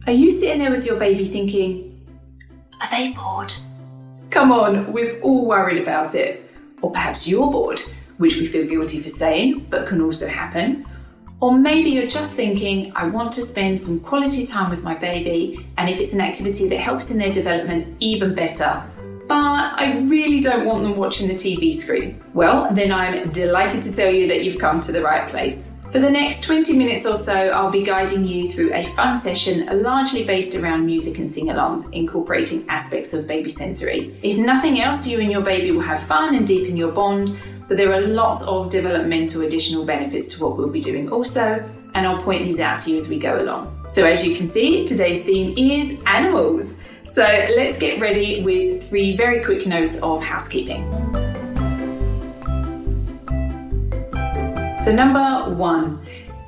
Are you sitting there with your baby thinking, are they bored? Come on, we've all worried about it. Or perhaps you're bored, which we feel guilty for saying, but can also happen. Or maybe you're just thinking, I want to spend some quality time with my baby, and if it's an activity that helps in their development, even better. But I really don't want them watching the TV screen. Well, then I'm delighted to tell you that you've come to the right place. For the next 20 minutes or so, I'll be guiding you through a fun session largely based around music and sing-alongs, incorporating aspects of baby sensory. If nothing else, you and your baby will have fun and deepen your bond, but there are lots of developmental additional benefits to what we'll be doing also, and I'll point these out to you as we go along. So as you can see, today's theme is animals. So let's get ready with 3 very quick notes of housekeeping. So number 1,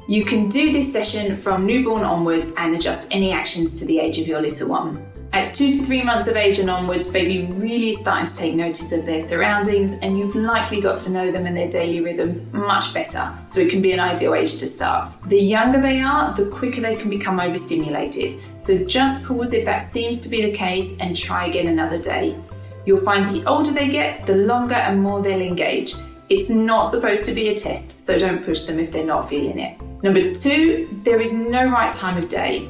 you can do this session from newborn onwards and adjust any actions to the age of your little one. At 2 to 3 months of age and onwards, baby really is starting to take notice of their surroundings, and you've likely got to know them and their daily rhythms much better, so it can be an ideal age to start. The younger they are, the quicker they can become overstimulated, so just pause if that seems to be the case and try again another day. You'll find the older they get, the longer and more they'll engage. It's not supposed to be a test, so don't push them if they're not feeling it. Number 2, there is no right time of day.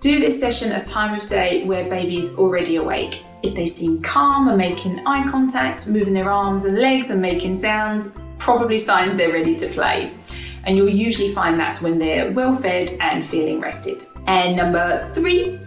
Do this session at a time of day where baby's already awake. If they seem calm and making eye contact, moving their arms and legs and making sounds, probably signs they're ready to play. And you'll usually find that's when they're well fed and feeling rested. And number 3,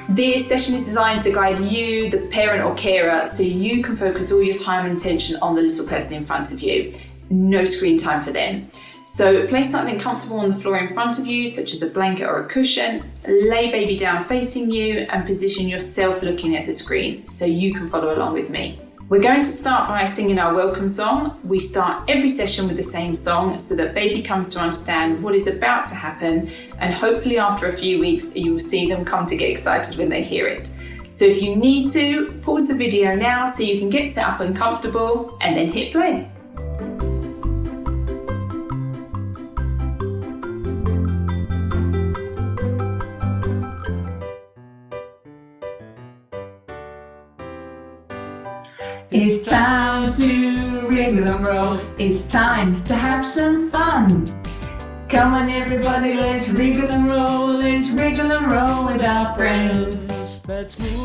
this session is designed to guide you, the parent or carer, so you can focus all your time and attention on the little person in front of you. No screen time for them. So place something comfortable on the floor in front of you, such as a blanket or a cushion, lay baby down facing you and position yourself looking at the screen so you can follow along with me. We're going to start by singing our welcome song. We start every session with the same song so that baby comes to understand what is about to happen, and hopefully after a few weeks you will see them come to get excited when they hear it. So if you need to, pause the video now so you can get set up and comfortable and then hit play. It's time to wriggle and roll. It's time to have some fun. Come on everybody, let's wriggle and roll. Let's wriggle and roll with our friends.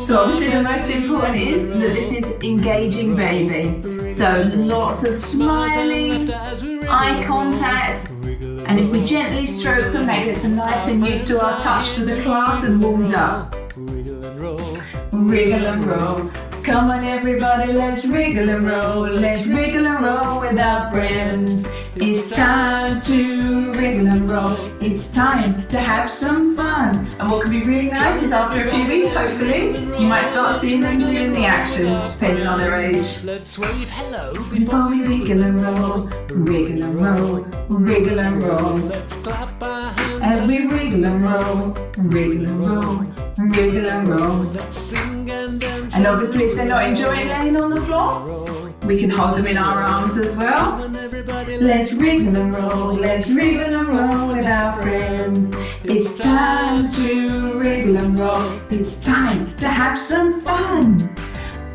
So obviously the most important is that this is engaging baby. So lots of smiling, eye contact, and if we gently stroke them, that gets them nice and used to our touch for the class and warmed up. Wriggle and roll. Come on everybody, let's wriggle and roll. Let's wriggle and roll with our friends. It's time to wriggle and roll. It's time to have some fun. And what can be really nice is after a few weeks, hopefully, you might start seeing them doing the actions, depending on their age. Let's wave hello Before we wriggle and roll, wriggle and roll, wriggle and roll. Let's clap our hands As we wriggle and roll, wriggle and roll, wriggle and roll. Let's sing and dance. And obviously if they're not enjoying laying on the floor, we can hold them in our arms as well. Come on everybody, Let's wriggle and roll, let's wriggle and roll with our friends. It's time to wriggle and roll, it's time to have some fun.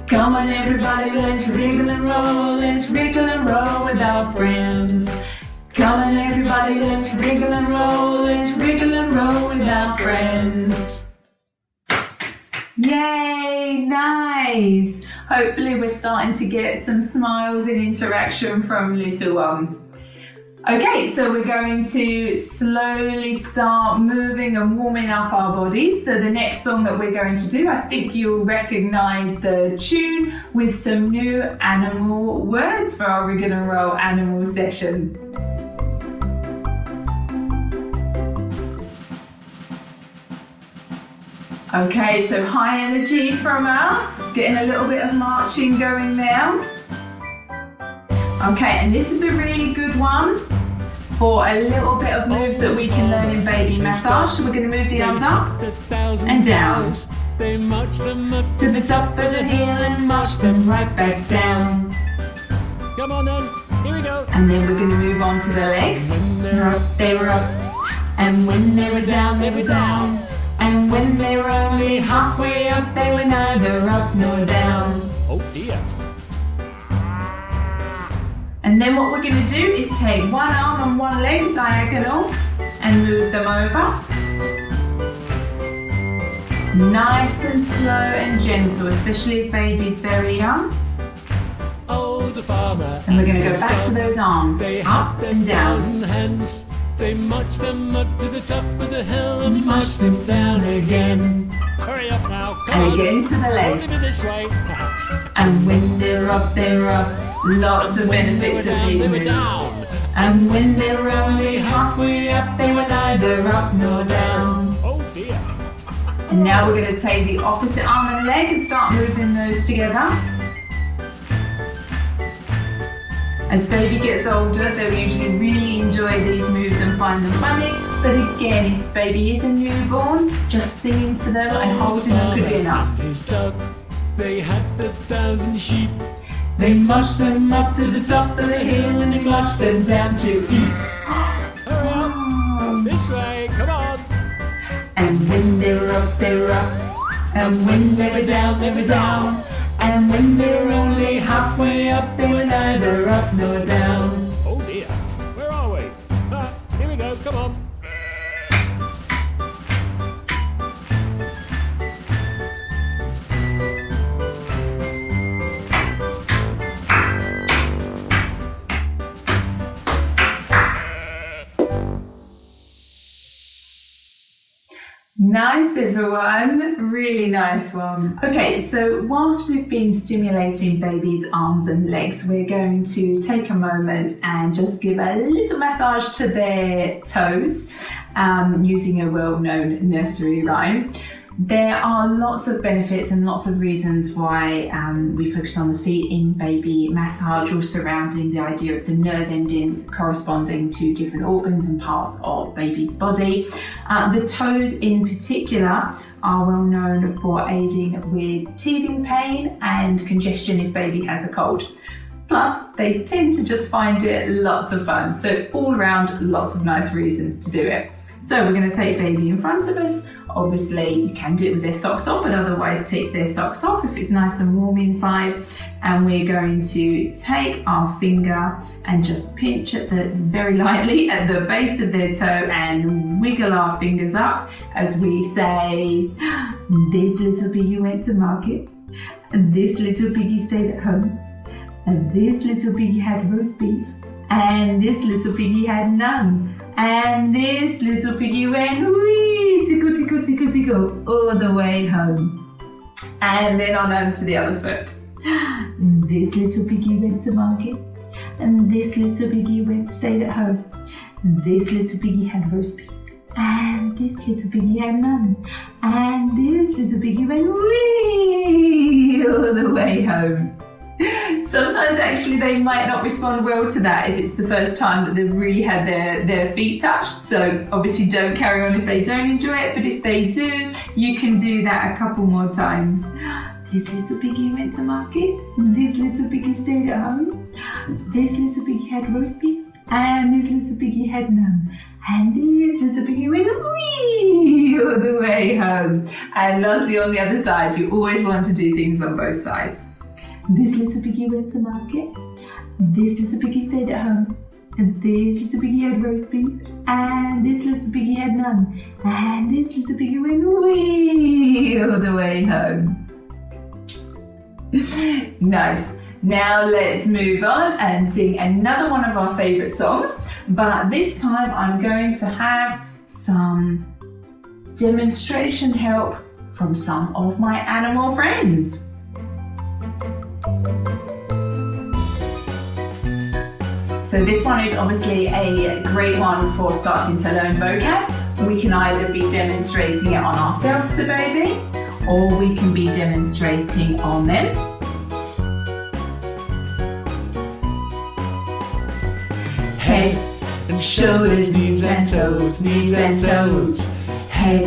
Come on everybody, let's wriggle and roll, let's wriggle and roll with our friends. Come on everybody, let's wriggle and roll, let's wriggle and roll with our friends. Yay, nice! Hopefully we're starting to get some smiles and interaction from little one. Okay, so we're going to slowly start moving and warming up our bodies. So the next song that we're going to do, I think you'll recognise the tune with some new animal words for our Wriggle and Roll animal session. Okay, so high energy from us, getting a little bit of marching going there. Okay, and this is a really good one for a little bit of moves that we can learn in baby massage. So we're going to move the arms up and down. They march them up To the top of the hill and march them right back down. Come on then, here we go. And then we're going to move on to the legs. They're up, they were up. And when they were down, they were down. And when they were only halfway up, they were neither up nor down. Oh dear. And then what we're going to do is take one arm and one leg diagonal and move them over. Nice and slow and gentle, especially if baby's very young. Oh, the farmer. And we're going to go back to those arms, They up had and down. 1,000 hands. They marched them up to the top of the hill and marched them down again. Hurry up now, come And on. again to the legs. Over this way. And when they're up, they're up. Lots of benefits of these They were moves. down. And when they were only halfway up, they were neither up nor down. Oh dear. And now we're going to take the opposite arm and leg and start moving those together. As baby gets older, they'll usually really enjoy these moves and find them funny. But again, if baby is a newborn, just singing to them and holding them could be enough. His dog. They had 1,000 sheep. They marched them up to the top of the hill and they marched them down to eat. Hurry up. This way, come on. And when they were up, they were up. And when they were down, they were down. And when they were only halfway up, they were neither up nor down. Oh dear. Where are we? Here we go, come on. Nice, everyone. Really nice one. Okay, so whilst we've been stimulating baby's arms and legs, we're going to take a moment and just give a little massage to their toes using a well-known nursery rhyme. There are lots of benefits and lots of reasons why we focus on the feet in baby massage, all surrounding the idea of the nerve endings corresponding to different organs and parts of baby's body. The toes in particular are well known for aiding with teething pain and congestion if baby has a cold. Plus, they tend to just find it lots of fun. So all around, lots of nice reasons to do it. So we're going to take baby in front of us. Obviously, you can do it with their socks on, but otherwise take their socks off if it's nice and warm inside. And we're going to take our finger and just pinch at very lightly at the base of their toe and wiggle our fingers up as we say, this little piggy went to market, and this little piggy stayed at home, and this little piggy had roast beef, and this little piggy had none. And this little piggy went wee, tickle, tickle, tickle, tickle, all the way home. And then on to the other foot. This little piggy went to market, and this little piggy stayed at home. This little piggy had roast beef, and this little piggy had none. And this little piggy went wee, all the way home. Sometimes actually they might not respond well to that if it's the first time that they've really had their feet touched. So obviously don't carry on if they don't enjoy it, but if they do, you can do that a couple more times. This little piggy went to market, this little piggy stayed at home, this little piggy had roast beef, and this little piggy had none. And this little piggy went wee all the way home. And lastly on the other side, you always want to do things on both sides. This little piggy went to market, this little piggy stayed at home, and this little piggy had roast beef, and this little piggy had none, and this little piggy went wee all the way home. Nice. Now let's move on and sing another one of our favourite songs, but this time I'm going to have some demonstration help from some of my animal friends. So this one is obviously a great one for starting to learn vocab. We can either be demonstrating it on ourselves to baby, or we can be demonstrating on them. Head and shoulders, knees and toes, knees and toes. Head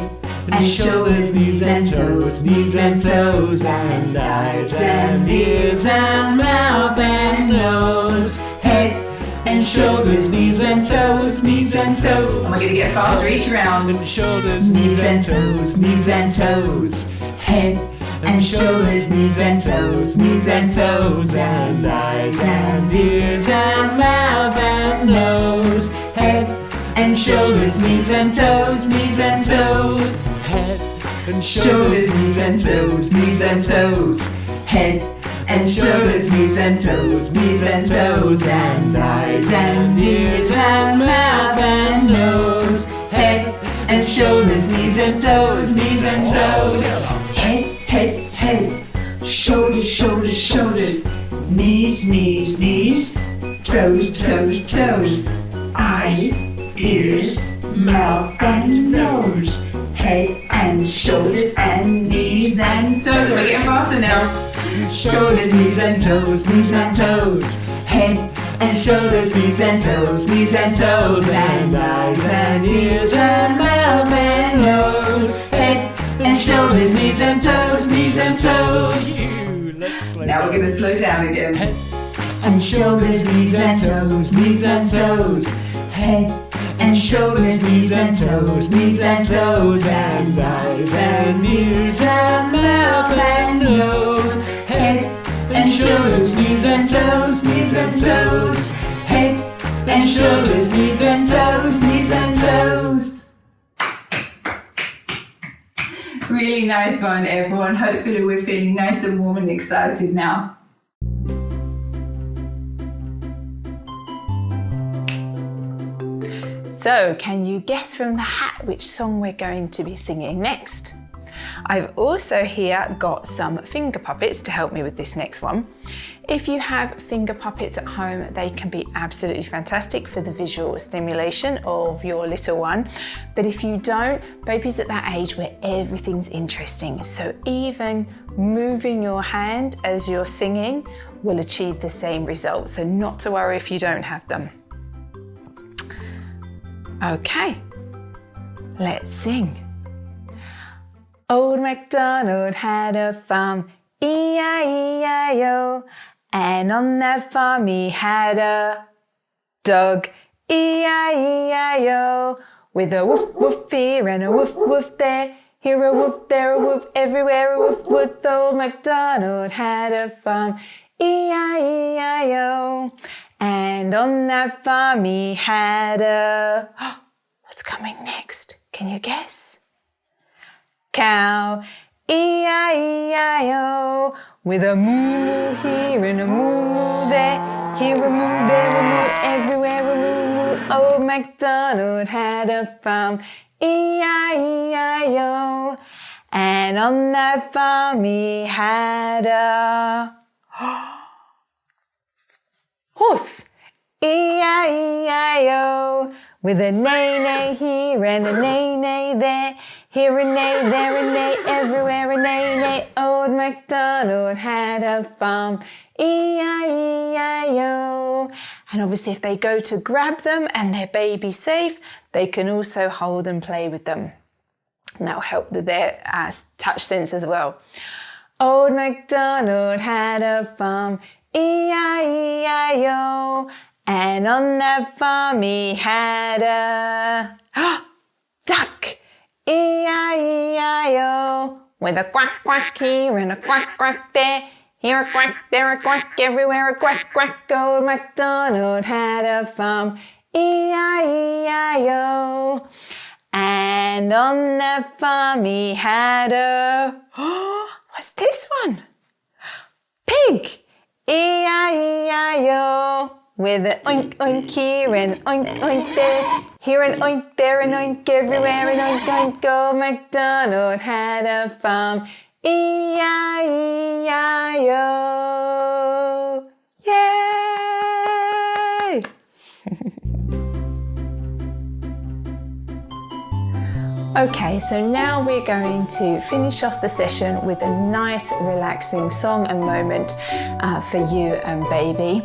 and shoulders, knees and toes, knees and toes, and eyes and ears and mouth and nose. Head and shoulders, knees and toes, knees and toes. And we're going to get faster each round. And shoulders, knees and toes, knees and toes. Head and shoulders, knees and toes, knees and toes. And eyes and ears and mouth and nose. Head and shoulders, knees and toes, knees and toes. Head and shoulders, knees and toes, knees and toes. Head and shoulders, knees and toes, knees and toes. And eyes and ears and mouth and nose. Head and shoulders, knees and toes, knees and toes. Head, head, head. Shoulders, shoulders, shoulders. Knees, knees, knees. Toes, toes, toes. Eyes, ears, mouth and nose. Head and shoulders and knees and toes. We're getting faster now. Shoulders, knees and toes, knees and toes. Head and shoulders, knees and toes, knees and toes. And eyes and ears and mouth and nose. Head and shoulders, knees and toes, knees and toes. Now we're going to slow down again. Head and shoulders, knees and toes, knees and toes. Head and shoulders, knees and toes, knees and toes. And eyes and ears and mouth and nose. Head and shoulders, knees and toes, knees and toes. Head and shoulders, knees and toes, knees and toes. Really nice one, everyone. Hopefully we're feeling nice and warm and excited now. So, can you guess from the hat which song we're going to be singing next? I've also here got some finger puppets to help me with this next one. If you have finger puppets at home, they can be absolutely fantastic for the visual stimulation of your little one. But if you don't, baby's at that age where everything's interesting. So even moving your hand as you're singing will achieve the same result. So not to worry if you don't have them. Okay, let's sing. Old MacDonald had a farm, E-I-E-I-O, and on that farm he had a dog, E-I-E-I-O, with a woof woof here and a woof woof there, here a woof, there a woof, everywhere a woof woof. Old MacDonald had a farm, E-I-E-I-O, and on that farm he had a... What's coming next? Can you guess? Cow, E-I-E-I-O, with a moo here and a moo there, here a moo, there a moo, everywhere a moo moo. Old MacDonald had a farm, E-I-E-I-O, and on that farm he had a horse, E-I-E-I-O, with a neigh-neigh here and a neigh-neigh there, here a neigh, there a neigh, everywhere a neigh-neigh. Old MacDonald had a farm, E-I-E-I-O. And obviously if they go to grab them and their baby's safe, they can also hold and play with them. And that'll help with their touch sense as well. Old MacDonald had a farm, E-I-E-I-O. And on that farm he had a duck, E-I-E-I-O, with a quack quack here and a quack quack there, here a quack, there a quack, everywhere a quack quack. Old MacDonald had a farm, E-I-E-I-O, and on that farm he had a what's this one? Pig, E-I-E-I-O. With an oink oink here and oink oink there, here an oink, there an oink, everywhere an oink oink. Old MacDonald had a farm, E-I-E-I-O. Yay! Okay, so now we're going to finish off the session with a nice relaxing song and moment for you and baby.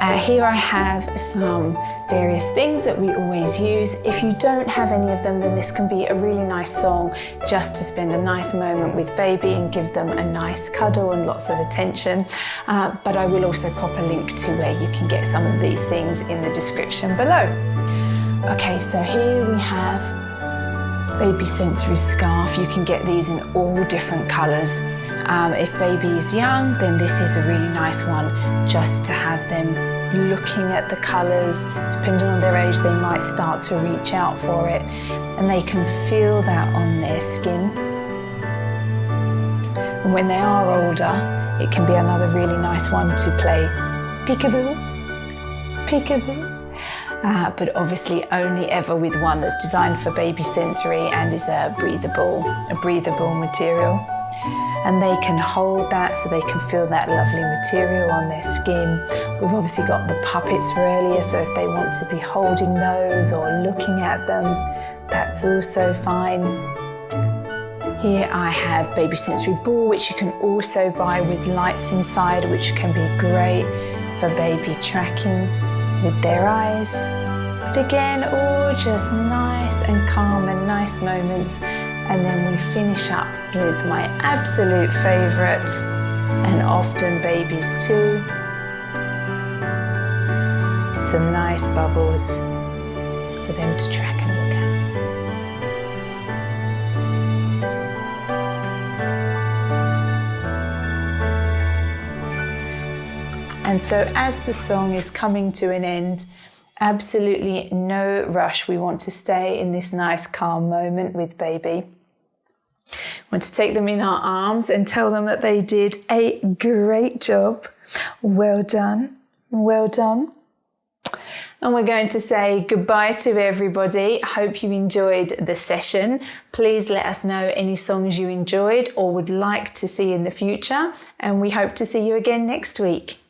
Here I have some various things that we always use. If you don't have any of them, then this can be a really nice song just to spend a nice moment with baby and give them a nice cuddle and lots of attention. But I will also pop a link to where you can get some of these things in the description below. Okay, so here we have baby sensory scarf. You can get these in all different colours. If baby is young, then this is a really nice one just to have them looking at the colours. Depending on their age, they might start to reach out for it, and they can feel that on their skin. And when they are older, it can be another really nice one to play peekaboo, peekaboo. But obviously only ever with one that's designed for baby sensory and is a breathable material. And they can hold that so they can feel that lovely material on their skin. We've obviously got the puppets for earlier, so if they want to be holding those or looking at them, that's also fine. Here I have baby sensory ball, which you can also buy with lights inside, which can be great for baby tracking with their eyes. But again, all just nice and calm and nice moments. And then we finish up with my absolute favourite, and often babies too, some nice bubbles for them to track and look at. And so as the song is coming to an end, absolutely no rush. We want to stay in this nice calm moment with baby. We want to take them in our arms and tell them that they did a great job. Well done, well done. And we're going to say goodbye to everybody. I hope you enjoyed the session. Please let us know any songs you enjoyed or would like to see in the future. And we hope to see you again next week.